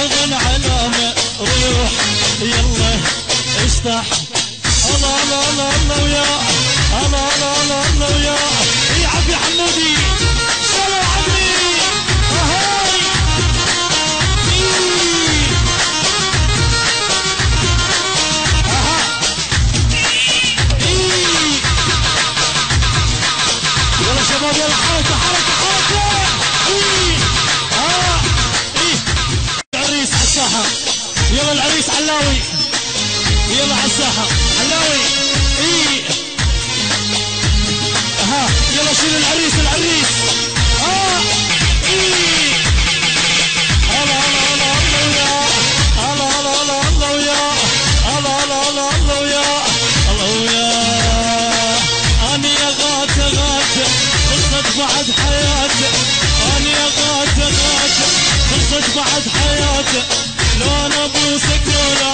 اذن علامة روح يلا اشطح. الله الله الله الله ويا الله الله الله الله ويا يا عبي حمودي شلو عبي هاي يلا شباب يلا حركة حركة حركة. العريس على الساحة يلا العريس علاوي يلا على الساحة علاوي ها يلا شيل العريس العريس الله الله الله الله ويا الله الله الله ويا الله الله الله الله ويا الله ويا أنا يا غاتة غاتة خلصت بعد حياتي أنا يا غاتة غاتة خلصت بعد حياتي لو أنا بوسك ولا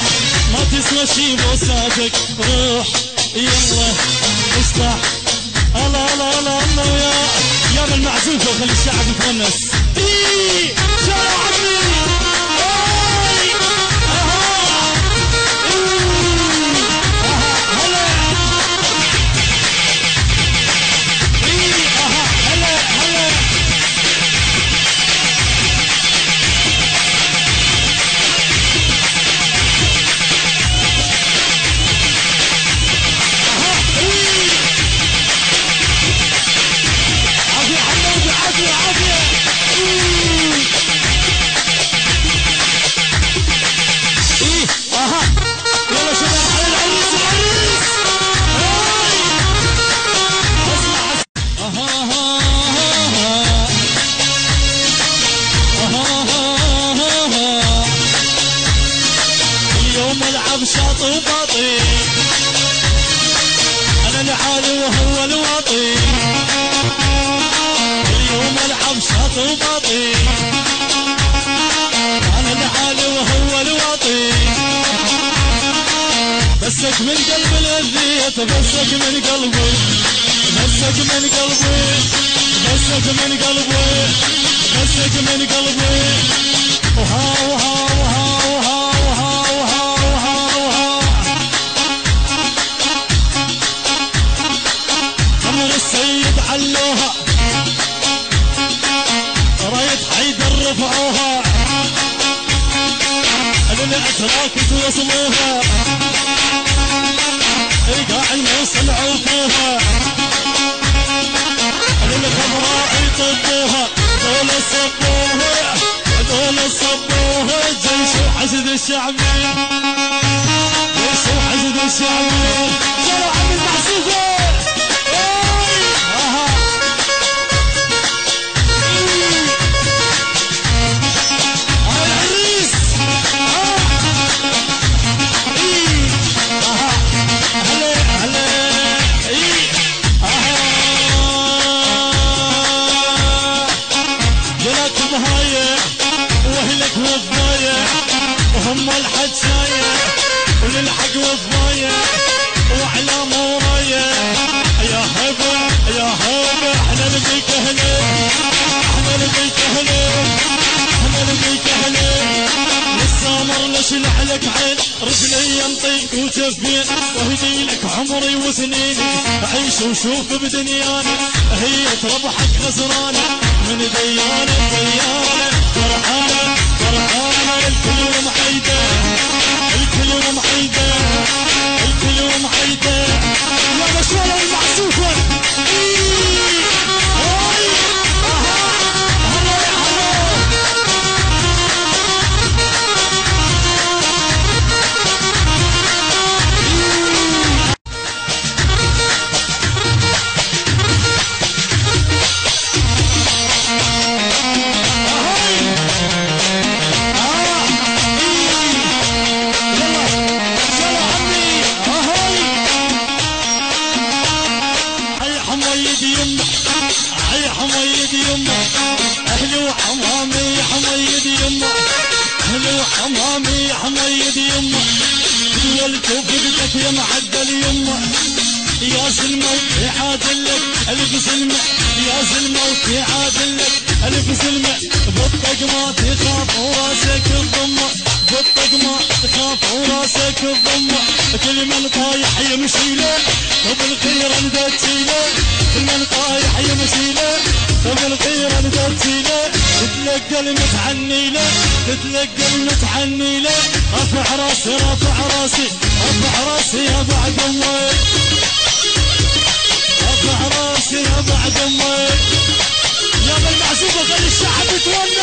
ما تسوى شي بوساتك روح يلا افتح. الله الله الله الله ويا يا من معزوفة وخلي الشعب يتونس. شارع عمي شاط وباطي انا لحالي وهو الواطي اليوم العب شاط وباطي انا لحالي وهو الواطي بسك من قلب الاذية بسك من قلبي بسك من قلبي بسك من قلبي بسك من قلبي وها وها وها وها السيد علوها راية حيدر رفعوها للأتراك توصلوها القاع الموصل عوفوها للخضراء يطبوها دول صبوها دول صبوها جيش وحشد الشعبي جيش وحشد الشعبي شرع من المحسوفة هم الحد سايع وللحق وفايع وعلى مورايا يا هبه يا هبه احنا نبيك هنا احنا نبيك هنا احنا نبيك هنا للسامر نشلع لك عين رجلي ينطيك وجفين واهدي لك عمري وسنيني عيش وشوف بدنيانا هي تربحك خسرانه من ديانه ديانه فرحانه فرحانه الكل يوم عيده الكل يوم عيده الكل يوم عيده يا مشوار المعسوفه حميد يمه اهلي وحمامي حميد يمه اهلي وحمامي حميد يمه ولتو بدك يا معدل يمه يا سلمى وتعادل لك الف سلمى يا سلمى وتعادل لك الف سلمى بطق ما تخاف وراسك الضم ما تخاف وراسك الضمة، كل من طايح يمشي له وبالغيرة ندتي له، كل من طايح يمشي له وبالغيرة ندتي له، تتلقى المتعني له تتلقى المتعني له، رافع راسي رافع راسي رافع راسي يا بعد امي، رافع راسي يا بعد امي، يا بالمعزوبة خلي الشعب يتونس.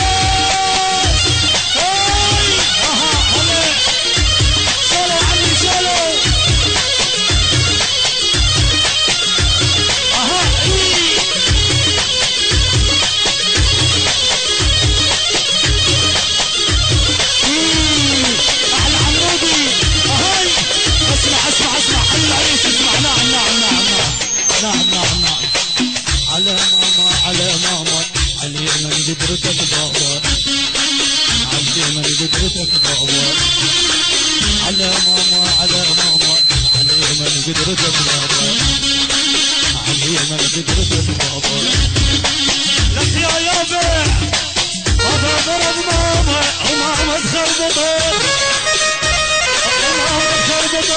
قدرتك بابا علي من قدرتك بابا على ماما على ماما علي من قدرتك بابا علي من قدرتك بابا لك يا يابا بابا ضرب ماما وماما تخربطت وماما تخربطت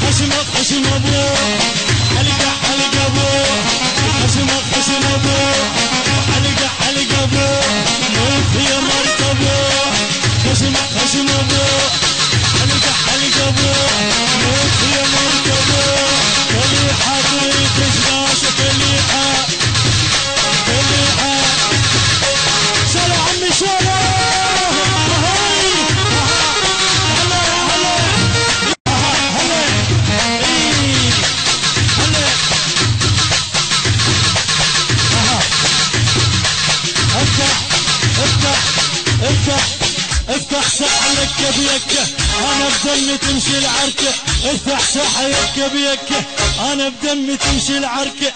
خشمك خشم ابوك حلقة حلقة ابوك خشمك خشم ابوك حلقة حلقة ابوك موت يا مرت ابوك خشمك خشم ابوك حلقة حلقة ابوك موت يا مرت ابوك فليحة طريق شاشة فليحة فليحة شالو عمي شالو افتح سحلك بيكه انا بدمي تمشي العركه، افتح سحلك بيكه انا بدمي تمشي العركه،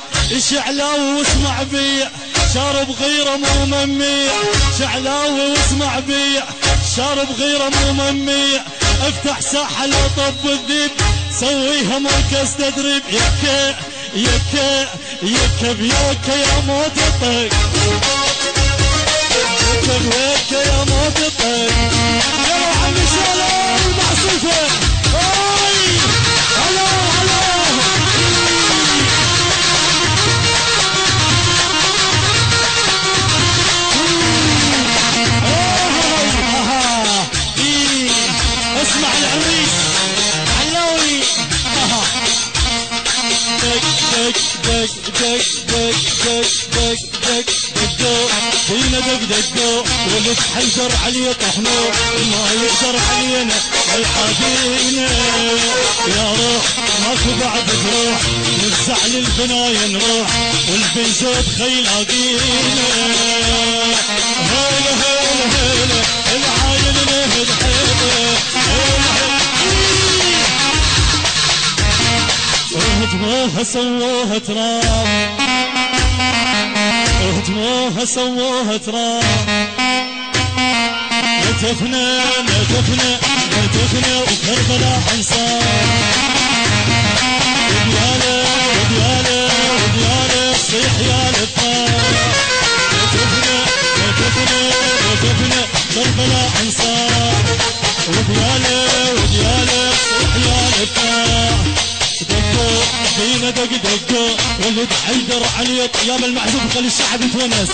شعلاوي واسمع بيا شارب غيره مو ممية، شعلاوي واسمع بيا شارب غيره مو ممية، افتح ساحل وطب الذيب سويها مركز تدريب، يكه يكه يكه بيكه يا موت الطيق بيك يا موت يا عمي شالو المعصوفة هاي هلا هلا اسمع العريس علاوي دق دق دق دق دق دق دق دق فينا دق دقو ولد حيدر علي طحنو ما يقدر علينا الحادينا، يا روح ماكو بعد تروح نفزع للبناية نروح والبنزود خيلاقينا، هيلا هيلا هيلا العاين نهد حيله اهدموها سووها تراب اهدموها سووها تراب، نتفنا نتفنا نتفنا وكربلاء انصار، ودياله ودياله ودياله صيح يا لفار، نتفنا نتفنا نتفنا كربلاء انصار، ودياله ودياله صيح يا لفار، دقوا فينا دق دقوا ولد حيدر علي طياب المعزوف خلي الشعب يتونس.